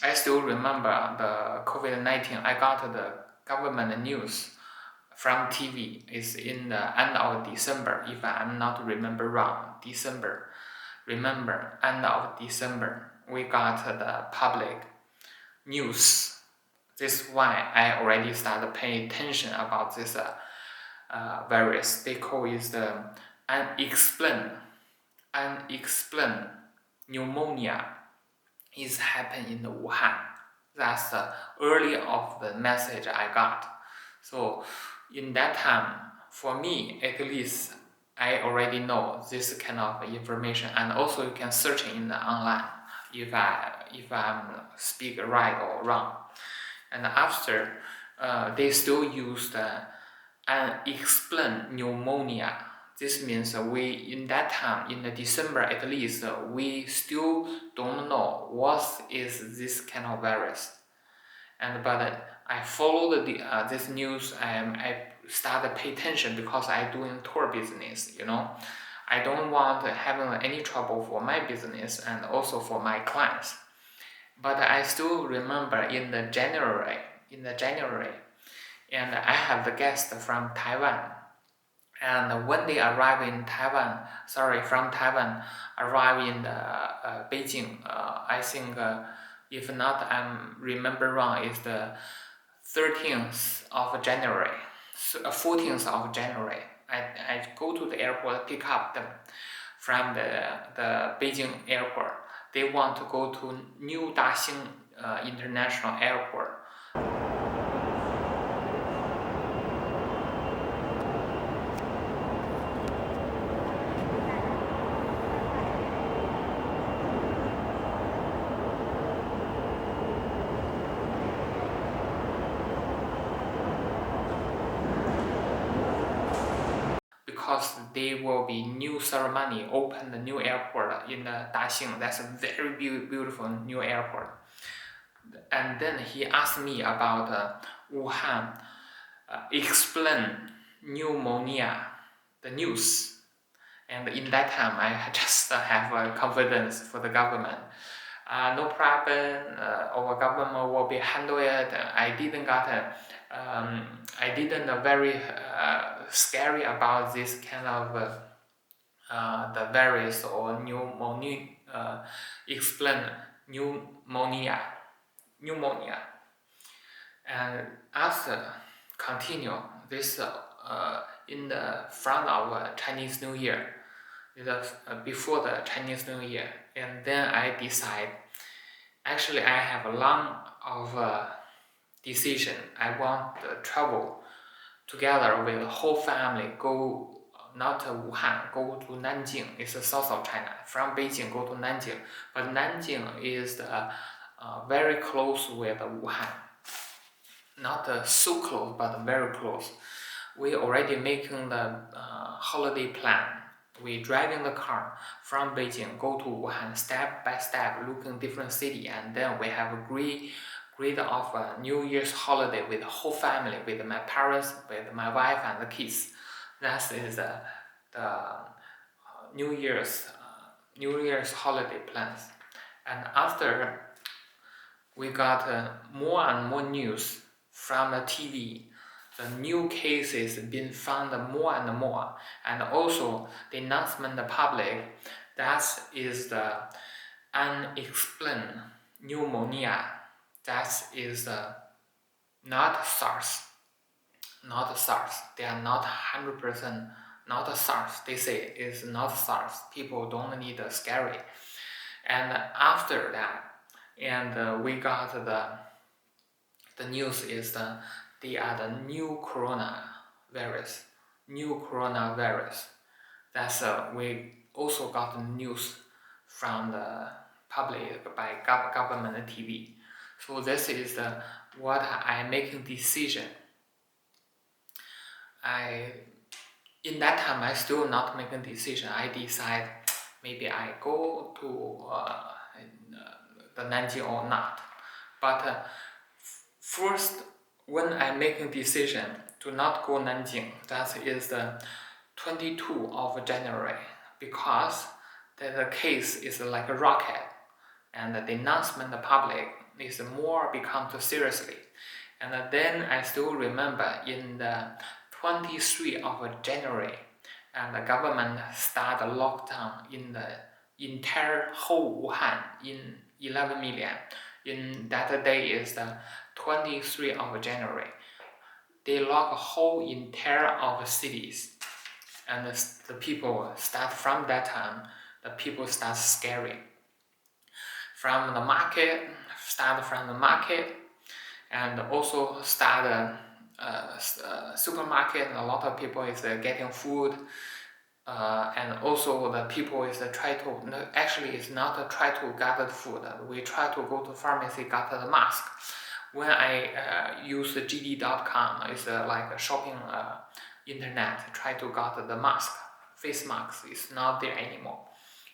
I still remember the COVID-19. I got the government news from TV. It's in the end of December, if I'm not remember wrong. Remember, end of December, we got the public news. This is why I already started paying attention about this virus. They call it the unexplained pneumonia is happening in Wuhan. That's the early of the message I got. So in that time, for me at least, I already know this kind of information, and also you can search in the online if I'm speak right or wrong. And after they still use the unexplained pneumonia. This means we in that time in the December at least we still don't know what is this kind of virus. But I followed this news. I started pay attention because I doing tour business. I don't want having any trouble for my business and also for my clients. But I still remember in the January, and I have the guest from Taiwan. And when they arrive in Taiwan, from Taiwan, arrive in Beijing, I think, if not I'm remember wrong, is the 13th of January, 14th of January. I go to the airport, pick up them from the Beijing airport. They want to go to New Daxing International Airport. Because there will be new ceremony, open the new airport in the Daxing. That's a very beautiful new airport. And then he asked me about Wuhan, explain pneumonia, the news. And in that time, I just have confidence for the government. No problem, our government will be handle it. I didn't very scary about this kind of the virus or pneumonia, explain pneumonia. And after continue this in the front of Chinese New Year, before the Chinese New Year, and then I decide. Actually, I have a long of decision. I want to travel together with the whole family. Go not to Wuhan, go to Nanjing. It's the south of China. From Beijing, go to Nanjing. But Nanjing is very close with Wuhan. Not so close, but very close. We already making the holiday plan. We driving the car from Beijing, go to Wuhan, step by step, looking different city, and then we have a great of a New Year's holiday with the whole family, with my parents, with my wife and the kids. That is the New Year's holiday plans. And after we got more and more news from the TV. The new cases been found more and more, and also the announcement the public that is the unexplained pneumonia. That is not SARS. They are not 100% not SARS. They say it's not SARS. People don't need scary. And after that, and we got the news is they are the new coronavirus. That's we also got the news from the public by government TV. So this is what I making decision. In that time I still not making decision. I decide maybe I go to the Nanjing or not. But first, when I making decision to not go Nanjing, that is the 22 of January, because the case is like a rocket, and the announcement the public is more become too seriously. And then I still remember in the 23rd of January, and the government started lockdown in the entire whole Wuhan in 11 million. In that day is the 23rd of January. They lock whole entire of cities, and the people start from that time. The people start scary from the market, and also start supermarket. A lot of people is getting food, and also the people is try to actually it's not try to gather food. We try to go to pharmacy gather the mask. When I use GD.com, it's like a shopping internet, try to get the mask, face mask is not there anymore,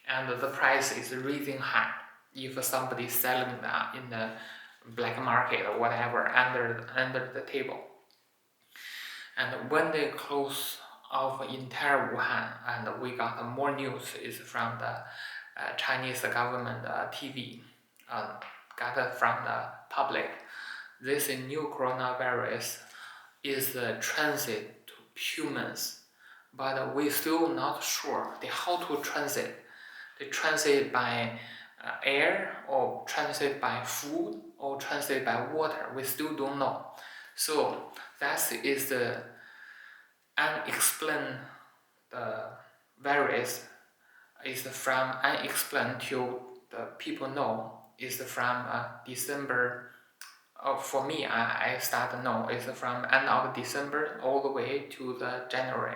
and the price is raising high. If somebody is selling that in the black market or whatever under the table, and when they close off entire Wuhan, and we got more news is from the Chinese government TV, gathered from the public. This new coronavirus is transit to humans, but we still not sure how to transit. They transit by air, or transit by food, or transit by water. We still don't know. So that is the unexplained virus. Is from unexplained till the people know is from December. For me, I start to know it's from end of December all the way to the January.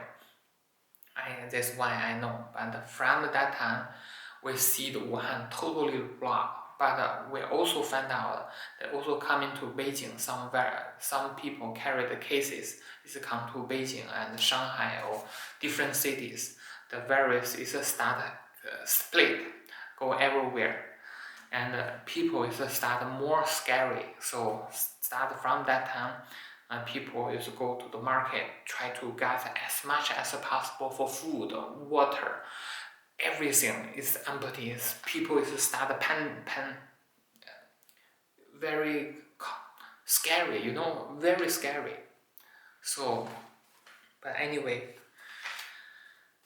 That's why I know. But from that time, we see the Wuhan totally blocked. But we also find out that also coming to Beijing, some people carry the cases. It's come to Beijing and Shanghai or different cities. The virus is start split, go everywhere. And people is start more scary. So start from that time, people is go to the market, try to get as much as possible for food, water, everything is empty. People is start very scary, very scary. So, but anyway,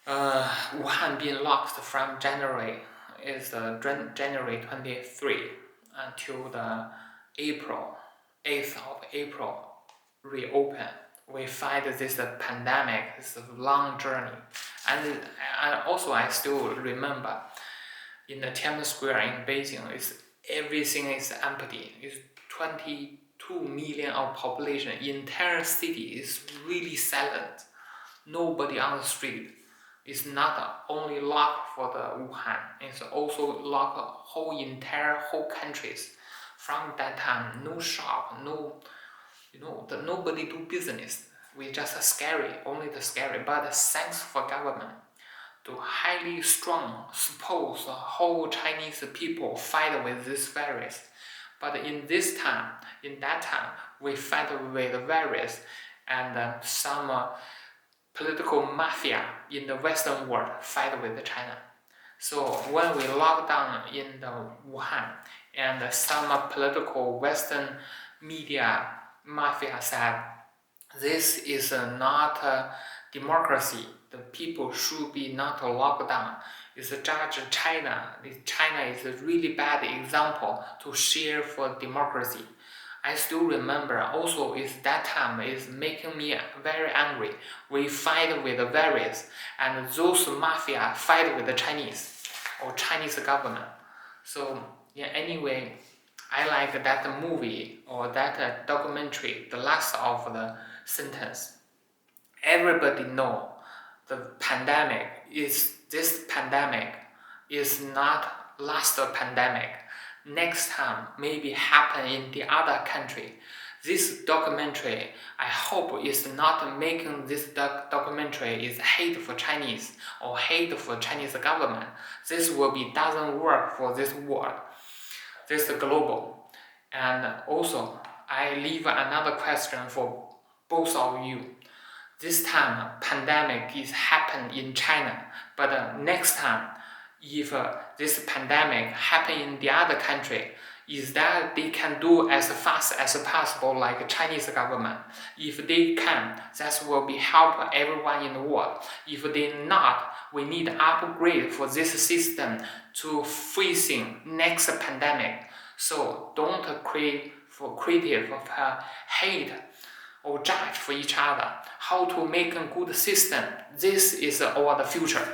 Wuhan being locked from January is January 23 until the April 8th of April reopen. We fight this pandemic. It's a long journey, and also I still remember in the Tiananmen Square in Beijing, everything is empty. It's 22 million of population. Entire city is really silent. Nobody on the street. It's not only locked for the Wuhan, it's also locked whole countries. From that time, no shop, nobody do business. We just scary, only the scary. But thanks for government to highly strong support the whole Chinese people fight with this virus. But in that time, we fight with the virus, and some political mafia in the Western world fight with China. So when we lock down in the Wuhan, and some political Western media mafia said, this is not a democracy. The people should be not locked down. It's judge China. China is a really bad example to share for democracy. I still remember also is that time is making me very angry. We fight with the virus, and those mafia fight with the Chinese or Chinese government. So yeah, anyway, I like that movie or that documentary, the last of the sentence. Everybody know the this pandemic is not last pandemic. Next time maybe happen in the other country. This documentary, I hope, is not making this documentary is hate for Chinese or hate for Chinese government. This doesn't work for this world, this global. And also, I leave another question for both of you. This time, pandemic is happen in China, but next time, if this pandemic happen in the other country, is that they can do as fast as possible like Chinese government. If they can, that will be help everyone in the world. If they not, we need upgrade for this system to facing next pandemic. So don't create for creative of hate or judge for each other. How to make a good system. This is our the future.